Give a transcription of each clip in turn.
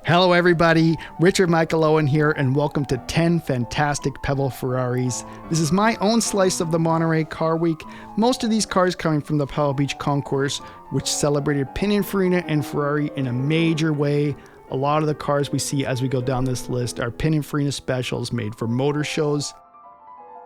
Hello everybody, Richard Michael Owen here, and welcome to 10 fantastic Pebble Ferraris. This is my own slice of the Monterey Car Week. Most of these cars coming from the Pebble Beach Concourse, which celebrated Pininfarina and Ferrari in a major way. A lot of the cars we see as we go down this list are Pininfarina specials made for motor shows.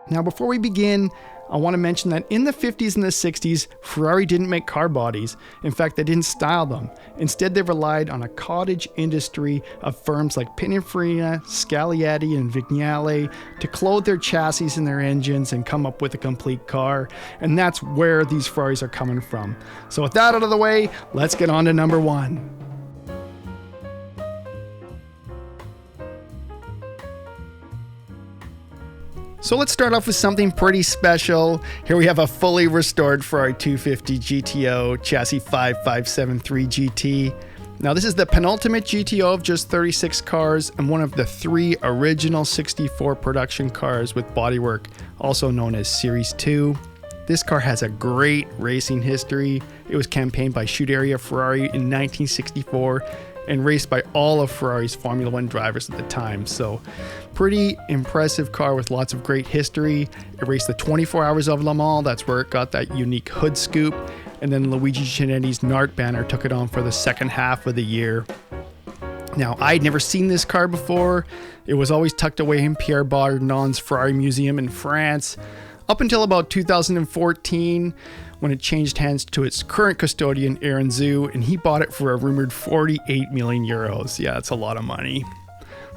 Now before we begin, I want to mention that in the 50s and the 60s, Ferrari didn't make car bodies. In fact, they didn't style them. Instead, they relied on a cottage industry of firms like Pininfarina, Speciale, and Vignale to clothe their chassis and their engines and come up with a complete car. And that's where these Ferraris are coming from. So with that out of the way, let's get on to number one. So let's start off with something pretty special. Here we have a fully restored Ferrari 250 GTO chassis 5573 GT. Now this is the penultimate GTO of just 36 cars and one of the 3 original 64 production cars with bodywork, also known as Series 2. This car has a great racing history. It was campaigned by Scuderia Ferrari in 1964 and raced by all of Ferrari's Formula One drivers at the time. So pretty impressive car with lots of great history. It raced the 24 Hours of Le Mans. That's where it got that unique hood scoop. And then Luigi Cinetti's Nart banner took it on for the second half of the year. Now, I'd never seen this car before. It was always tucked away in Pierre Bardinon's Ferrari Museum in France up until about 2014, when it changed hands to its current custodian, Aaron Zhu, and he bought it for a rumored 48 million euros. Yeah, that's a lot of money.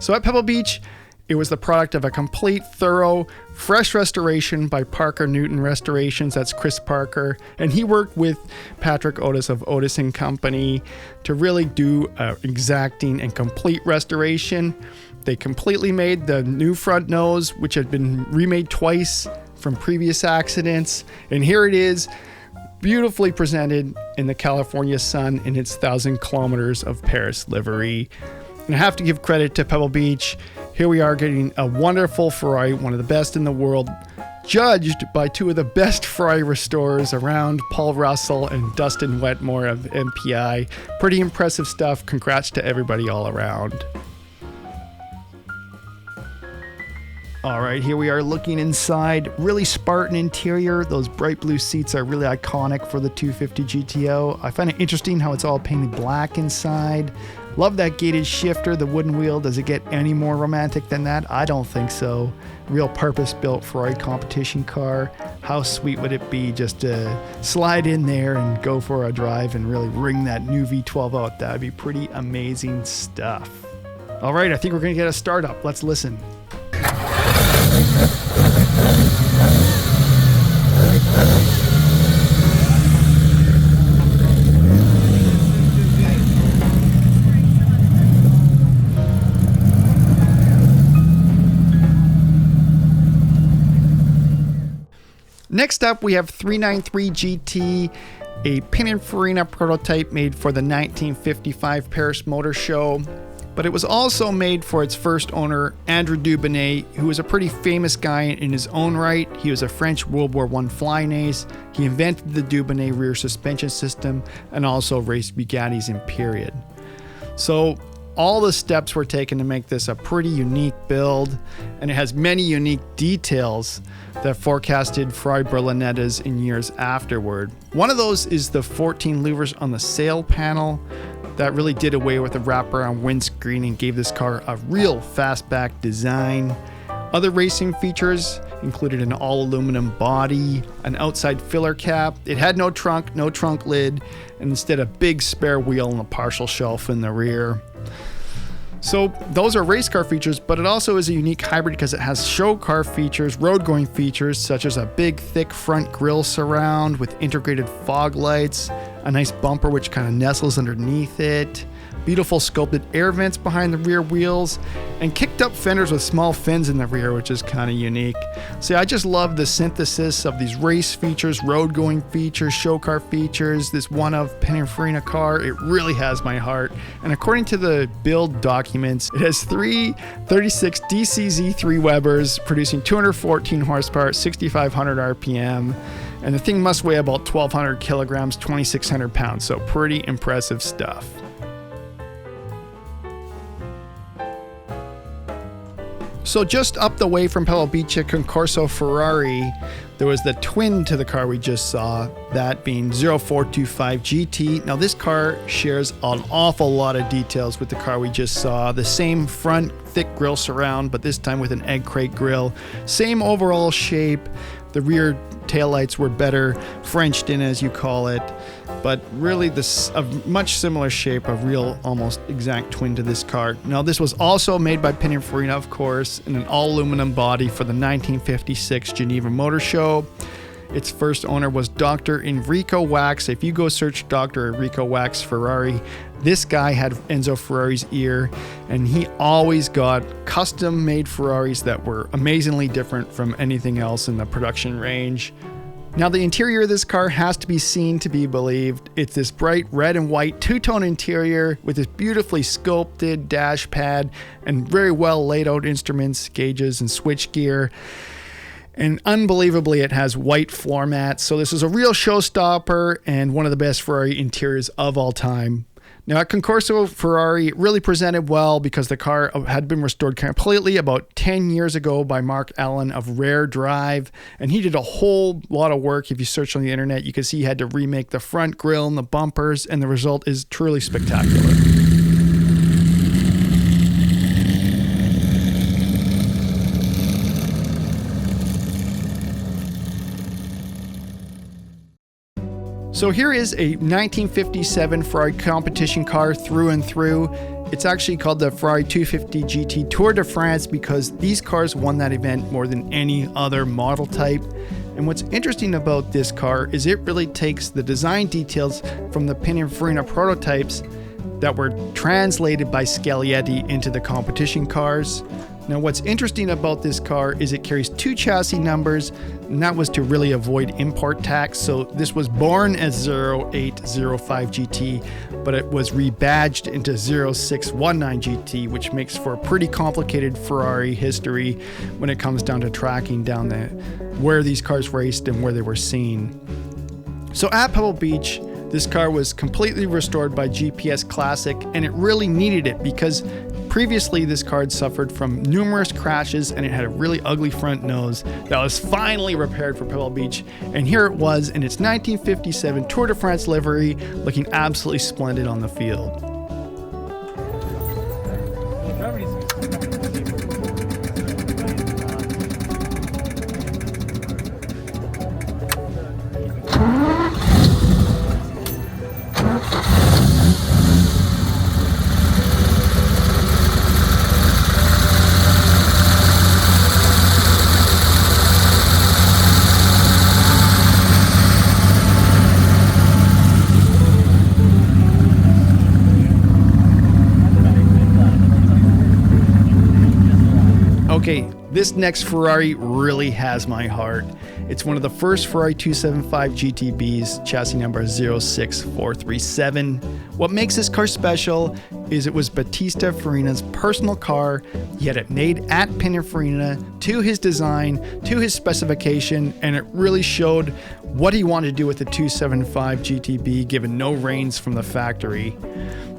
So at Pebble Beach, it was the product of a complete, thorough, fresh restoration by Parker Newton Restorations. That's Chris Parker. And he worked with Patrick Otis of Otis & Company to really do an exacting and complete restoration. They completely made the new front nose, which had been remade twice from previous accidents. And here it is, beautifully presented in the California sun in its 1,000 kilometers of Paris livery. And I have to give credit to Pebble Beach. Here we are getting a wonderful Ferrari, one of the best in the world, judged by 2 of the best Ferrari restorers around, Paul Russell and Dustin Wetmore of MPI. Pretty impressive stuff. Congrats to everybody all around. All right, here we are looking inside. Really Spartan interior. Those bright blue seats are really iconic for the 250 GTO. I find it interesting how it's all painted black inside. Love that gated shifter, the wooden wheel. Does it get any more romantic than that? I don't think so. Real purpose-built Ferrari competition car. How sweet would it be just to slide in there and go for a drive and really ring that new V12 out? That'd be pretty amazing stuff. All right, I think we're gonna get a start up. Let's listen. Next up, we have 393 GT, a Pininfarina prototype made for the 1955 Paris Motor Show. But it was also made for its first owner, Andrew Dubonnet, who was a pretty famous guy in his own right. He was a French World War I flying ace. He invented the Dubonnet rear suspension system and also raced Bugattis in period. So all the steps were taken to make this a pretty unique build, and it has many unique details that forecasted Ferrari Berlinettas in years afterward. One of those is the 14 louvers on the sail panel. That really did away with the wraparound windscreen and gave this car a real fastback design. Other racing features included an all-aluminum body, an outside filler cap. It had no trunk lid, and instead a big spare wheel and a partial shelf in the rear. So those are race car features, but it also is a unique hybrid because it has show car features, road going features, such as a big thick front grille surround with integrated fog lights, a nice bumper which kind of nestles underneath it, beautiful sculpted air vents behind the rear wheels, and kicked up fenders with small fins in the rear, which is kind of unique. See, I just love the synthesis of these race features, road going features, show car features, this one of Pininfarina car. It really has my heart. And according to the build documents, it has 3 36 DCZ3 Webers producing 214 horsepower at 6,500 RPM. And the thing must weigh about 1,200 kilograms, 2,600 pounds. So pretty impressive stuff. So just up the way from Pebble Beach at Concorso Ferrari, there was the twin to the car we just saw, that being 0425 GT. Now this car shares an awful lot of details with the car we just saw. The same front thick grille surround, but this time with an egg crate grille. Same overall shape. The rear taillights were better Frenched in, as you call it, but really a much similar shape, a real almost exact twin to this car. Now this was also made by Pininfarina, of course, in an all aluminum body for the 1956 Geneva Motor Show. Its first owner was Dr. Enrico Wax. If you go search Dr. Enrico Wax Ferrari, this guy had Enzo Ferrari's ear, and he always got custom-made Ferraris that were amazingly different from anything else in the production range. Now the interior of this car has to be seen to be believed. It's this bright red and white two-tone interior with this beautifully sculpted dash pad and very well laid out instruments, gauges, and switchgear. And unbelievably, it has white floor mats. So this is a real showstopper and one of the best Ferrari interiors of all time. Now at Concorso Ferrari, it really presented well because the car had been restored completely about 10 years ago by Mark Allen of Rare Drive. And he did a whole lot of work. If you search on the internet, you can see he had to remake the front grille and the bumpers, and the result is truly spectacular. So here is a 1957 Ferrari competition car through and through. It's actually called the Ferrari 250 GT Tour de France because these cars won that event more than any other model type. And what's interesting about this car is it really takes the design details from the Pininfarina prototypes that were translated by Scaglietti into the competition cars. Now what's interesting about this car is it carries two chassis numbers, and that was to really avoid import tax. So this was born as 0805 GT, but it was rebadged into 0619 GT, which makes for a pretty complicated Ferrari history when it comes down to tracking down where these cars raced and where they were seen. So at Pebble Beach, this car was completely restored by GPS Classic, and it really needed it because previously this car had suffered from numerous crashes and it had a really ugly front nose that was finally repaired for Pebble Beach. And here it was in its 1957 Tour de France livery, looking absolutely splendid on the field. Okay, this next Ferrari really has my heart. It's one of the first Ferrari 275 GTBs, chassis number 06437. What makes this car special is it was Battista Farina's personal car. He had it made at Pininfarina to his design, to his specification, and it really showed what he wanted to do with the 275 GTB, given no reins from the factory.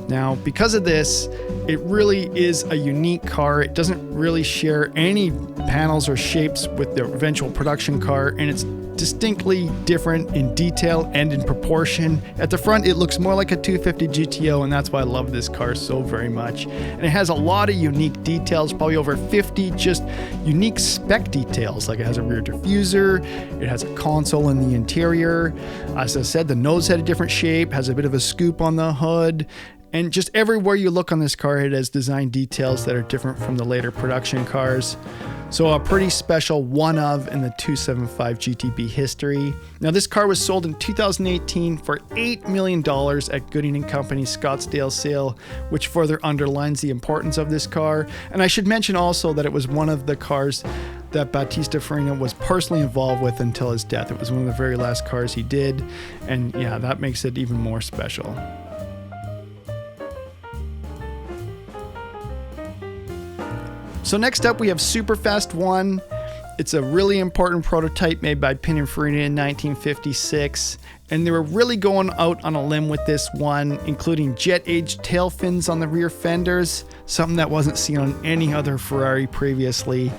Now, because of this, it really is a unique car. It doesn't really share any panels or shapes with the eventual production car, and it's distinctly different in detail and in proportion. At the front, it looks more like a 250 GTO, and that's why I love this car so very much. And it has a lot of unique details, probably over 50 just unique spec details, like it has a rear diffuser, it has a console in the interior. As I said, the nose had a different shape, has a bit of a scoop on the hood. And just everywhere you look on this car, it has design details that are different from the later production cars. So a pretty special one of in the 275 GTB history. Now this car was sold in 2018 for $8 million at Gooding & Company's Scottsdale sale, which further underlines the importance of this car. And I should mention also that it was one of the cars that Battista Farina was personally involved with until his death. It was one of the very last cars he did. And yeah, that makes it even more special. So next up we have Superfast 1. It's a really important prototype made by Pininfarina in 1956, and they were really going out on a limb with this one, including jet-aged tail fins on the rear fenders, something that wasn't seen on any other Ferrari previously.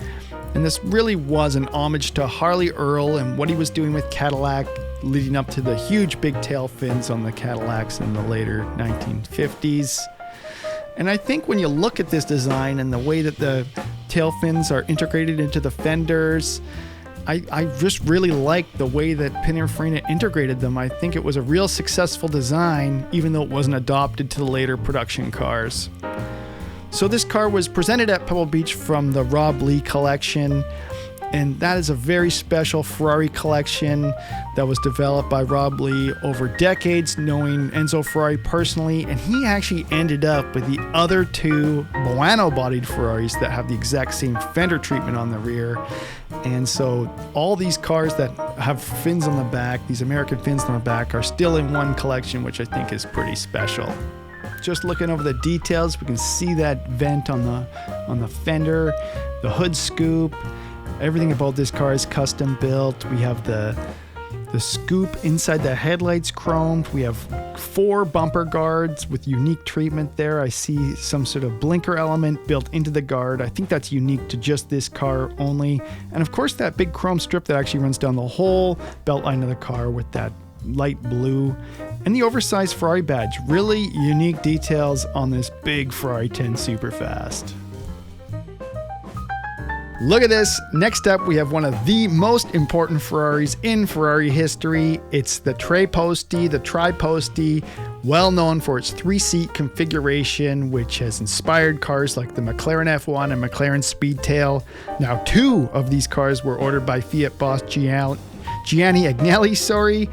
And this really was an homage to Harley Earl and what he was doing with Cadillac, leading up to the huge big tail fins on the Cadillacs in the later 1950s. And I think when you look at this design and the way that the tail fins are integrated into the fenders, I just really like the way that Pininfarina integrated them. I think it was a real successful design, even though it wasn't adopted to the later production cars. So this car was presented at Pebble Beach from the Rob Lee collection, and that is a very special Ferrari collection that was developed by Rob Lee over decades, knowing Enzo Ferrari personally, and he actually ended up with the other two Buono-bodied Ferraris that have the exact same fender treatment on the rear. And so all these cars that have fins on the back, these American fins on the back, are still in one collection, which I think is pretty special. Just looking over the details, we can see that vent on the fender, the hood scoop. Everything about this car is custom built. We have the scoop inside the headlights chromed. We have 4 bumper guards with unique treatment there. I see some sort of blinker element built into the guard. I think that's unique to just this car only. And of course that big chrome strip that actually runs down the whole belt line of the car with that light blue. And the oversized Ferrari badge. Really unique details on this big Ferrari 10 Superfast. Look at this. Next up, we have one of the most important Ferraris in Ferrari history. It's the Posti, the Tri-Posti, well known for its 3-seat configuration, which has inspired cars like the McLaren F1 and McLaren Speedtail. Now, 2 of these cars were ordered by Fiat boss Gianni Agnelli,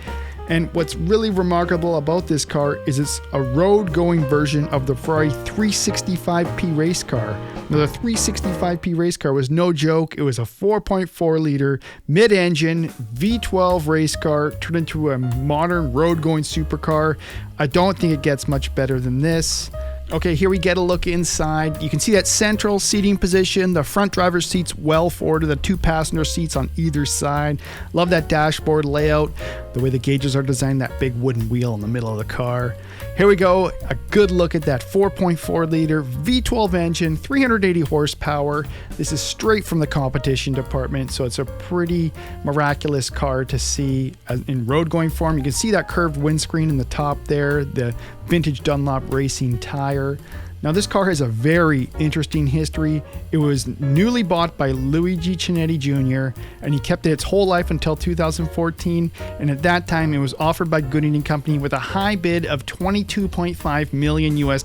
and what's really remarkable about this car is it's a road-going version of the Ferrari 365P race car. Now, the 365P race car was no joke. It was a 4.4-liter mid-engine V12 race car turned into a modern road-going supercar. I don't think it gets much better than this. Okay, here we get a look inside. You can see that central seating position, the front driver's seats well forward to the 2 passenger seats on either side. Love that dashboard layout, the way the gauges are designed, that big wooden wheel in the middle of the car. Here we go, a good look at that 4.4-liter V12 engine, 380 horsepower. This is straight from the competition department, so it's a pretty miraculous car to see in road-going form. You can see that curved windscreen in the top there, the vintage Dunlop racing tire. Now, this car has a very interesting history. It was newly bought by Luigi Chinetti Jr., and he kept it its whole life until 2014. And at that time, it was offered by Gooding & Company with a high bid of $22.5 million US.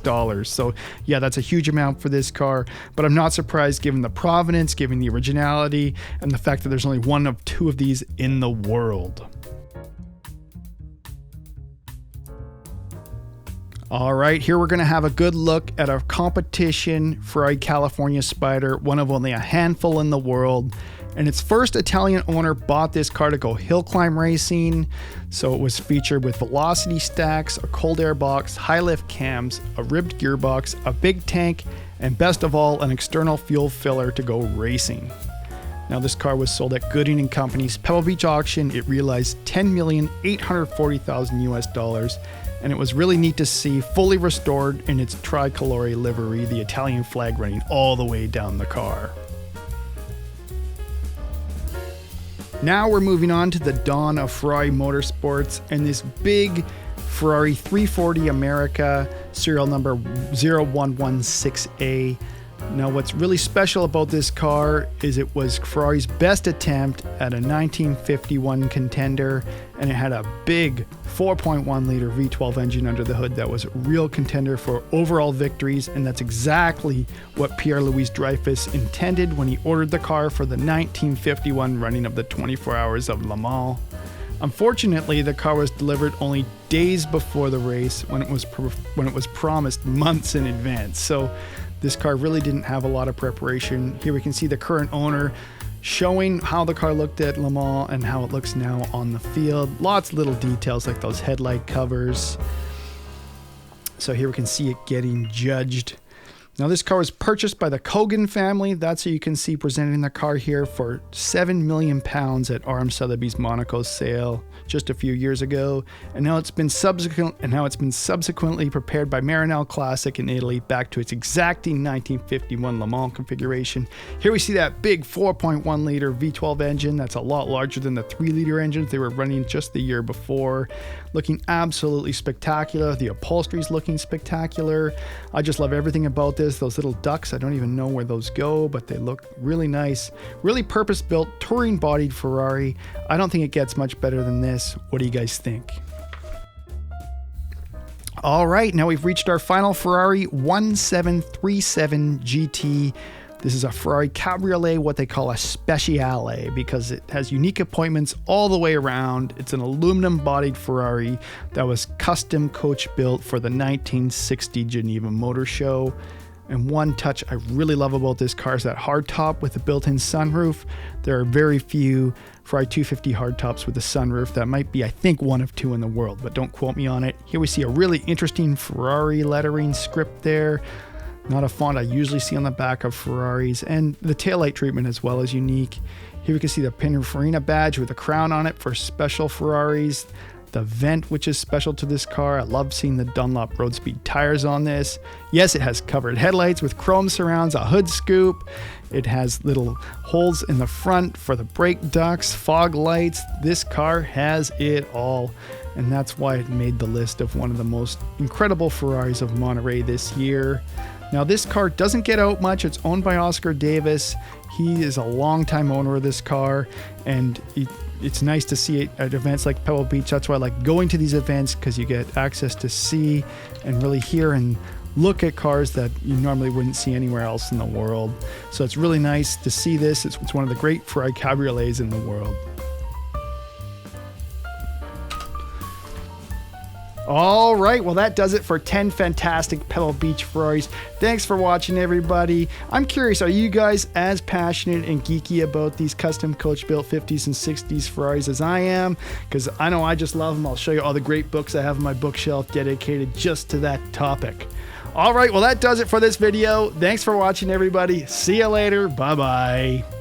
So yeah, that's a huge amount for this car, but I'm not surprised given the provenance, given the originality, and the fact that there's only 1 of 2 of these in the world. All right, here we're going to have a good look at a competition Ferrari California Spider, one of only a handful in the world. And its first Italian owner bought this car to go hill climb racing. So it was featured with velocity stacks, a cold air box, high lift cams, a ribbed gearbox, a big tank, and best of all, an external fuel filler to go racing. Now, this car was sold at Gooding & Company's Pebble Beach auction. It realized $10,840,000 US. And it was really neat to see fully restored in its tricolore livery, the Italian flag running all the way down the car. Now we're moving on to the dawn of Ferrari motorsports and this big Ferrari 340 America, serial number 0116A. Now, what's really special about this car is it was Ferrari's best attempt at a 1951 contender, and it had a big 4.1-liter V12 engine under the hood that was a real contender for overall victories, and that's exactly what Pierre-Louis Dreyfus intended when he ordered the car for the 1951 running of the 24 Hours of Le Mans. Unfortunately, the car was delivered only days before the race when it was promised months in advance. So this car really didn't have a lot of preparation. Here we can see the current owner showing how the car looked at Le Mans and how it looks now on the field. Lots of little details like those headlight covers. So here we can see it getting judged. Now this car was purchased by the Kogan family. That's who you can see presenting the car here for £7 million at RM Sotheby's Monaco sale just a few years ago. And now it's been subsequently prepared by Maranello Classic in Italy back to its exacting 1951 Le Mans configuration. Here we see that big 4.1 liter V12 engine that's a lot larger than the 3 liter engines they were running just the year before. Looking absolutely spectacular. The upholstery's looking spectacular. I just love everything about this. Those little ducks, I don't even know where those go, but they look really nice. Really purpose-built, touring-bodied Ferrari. I don't think it gets much better than this. What do you guys think? All right, now we've reached our final Ferrari 1737 GT. This is a Ferrari Cabriolet, what they call a Speciale, because it has unique appointments all the way around. It's an aluminum-bodied Ferrari that was custom coach built for the 1960 Geneva Motor Show. And one touch I really love about this car is that hardtop with the built-in sunroof. There are very few Ferrari 250 hardtops with a sunroof. That might be, I think, one of 2 in the world, but don't quote me on it. Here we see a really interesting Ferrari lettering script there. Not a font I usually see on the back of Ferraris, and the taillight treatment as well is unique. Here we can see the Pininfarina badge with a crown on it for special Ferraris. The vent, which is special to this car. I love seeing the Dunlop road speed tires on this. Yes, it has covered headlights with chrome surrounds, a hood scoop. It has little holes in the front for the brake ducts, fog lights. This car has it all. And that's why it made the list of one of the most incredible Ferraris of Monterey this year. Now this car doesn't get out much. It's owned by Oscar Davis. He is a longtime owner of this car, and it's nice to see it at events like Pebble Beach. That's why I like going to these events, because you get access to see and really hear and look at cars that you normally wouldn't see anywhere else in the world. So it's really nice to see this. It's one of the great Ferrari Cabriolets in the world. All right, well, that does it for 10 fantastic Pebble Beach Ferraris. Thanks for watching, everybody. I'm curious, are you guys as passionate and geeky about these custom coach-built 50s and 60s Ferraris as I am? Because I know I just love them. I'll show you all the great books I have on my bookshelf dedicated just to that topic. All right, well, that does it for this video. Thanks for watching, everybody. See you later. Bye-bye.